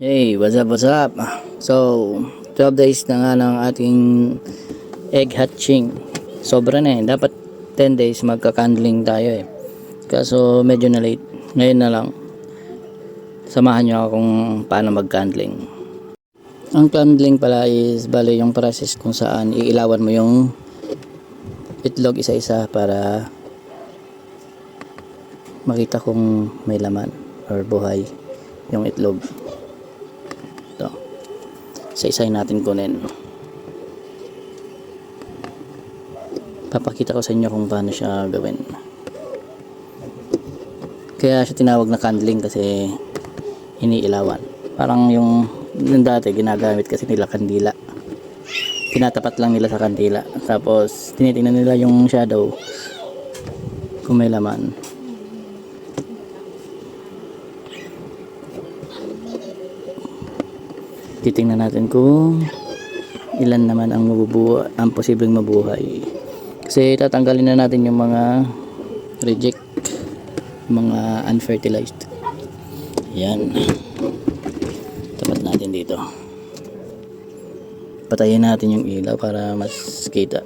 Hey, what's up, what's up? So, 12 days na nga ng ating egg hatching. Sobra na eh. Dapat 10 days magka-candling tayo eh. Kaso medyo na late. Ngayon na lang. Samahan nyo ako kung paano mag-candling. Ang candling pala is bale yung process kung saan iilawan mo yung itlog isa-isa para makita kung may laman or buhay yung itlog. Ito. Isa-isahin natin kunin. Papakita ko sa inyo kung paano siya gawin. Kaya siya tinawag na candling kasi iniilawan. Parang yung dati ginagamit kasi nila kandila. Tinatapat lang nila sa kandila. Tapos tinitingnan nila yung shadow kung may laman. Titingnan natin kung ilan naman ang mabubuhay, ang posibleng mabuhay. Kasi tatanggalin na natin yung mga reject, mga unfertilized. Yan. Tapat natin dito. Patayin natin yung ilaw para mas kita.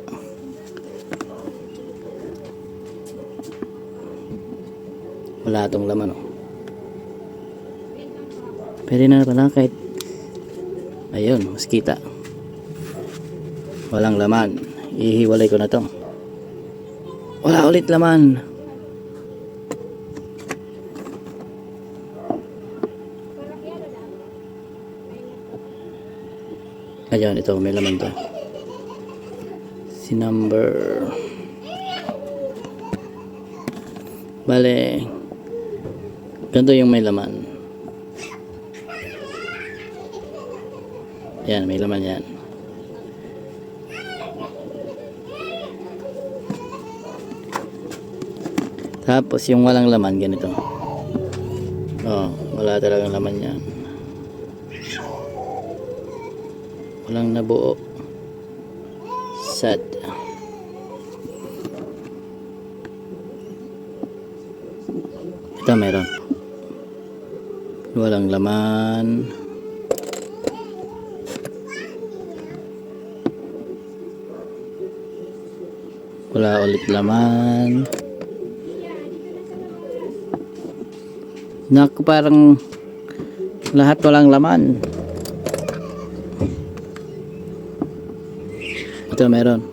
Wala tong laman oh. Pwede na pala kahit ayun, mas kita. Walang laman. Ihiwalay ko na to. Wala ulit laman. Ayun, ito may laman to. Si number bale ganito yung may laman. Yan, may laman yan. Tapos yung walang laman, ganito. Oh, wala talagang laman yan. Walang nabuo. Sad. Ito meron. Walang laman. Wala ulit laman. Naku, parang lahat walang laman. Ito meron.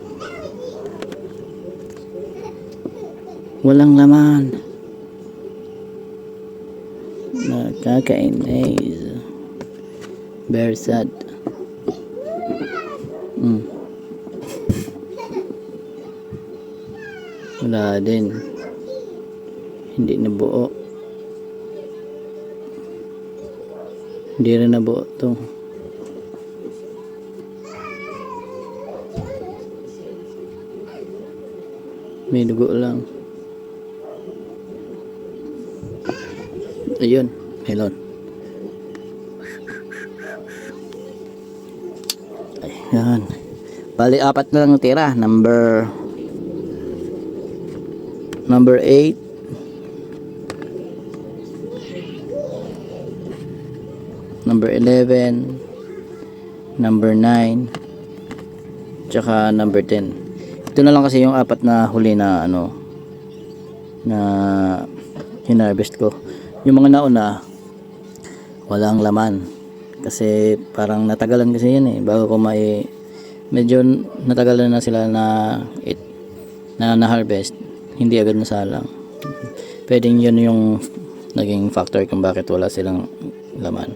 Walang laman. Nakakainis. Very sad. Wala din. Hindi nabuo. Hindi rin nabuo to. May dugo lang. Ayun, melon. Ayan. Bali, 4 na lang tira. Number 8, number 11, number 9, tsaka number 10. Ito na lang kasi yung 4 na huli na ano na hinarvest ko. Yung mga nauna walang laman kasi parang natagalan kasi yan eh bago ko medyo natagalan na sila na harvest. Hindi agad nasalang. Pwedeng yun yung naging factor kung bakit wala silang laman.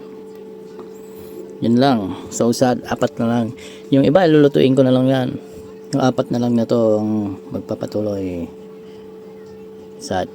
Yun lang. So sad, 4 na lang. Yung iba lulutuin ko na lang yan. Yung 4 na lang na to ang magpapatuloy. Sad.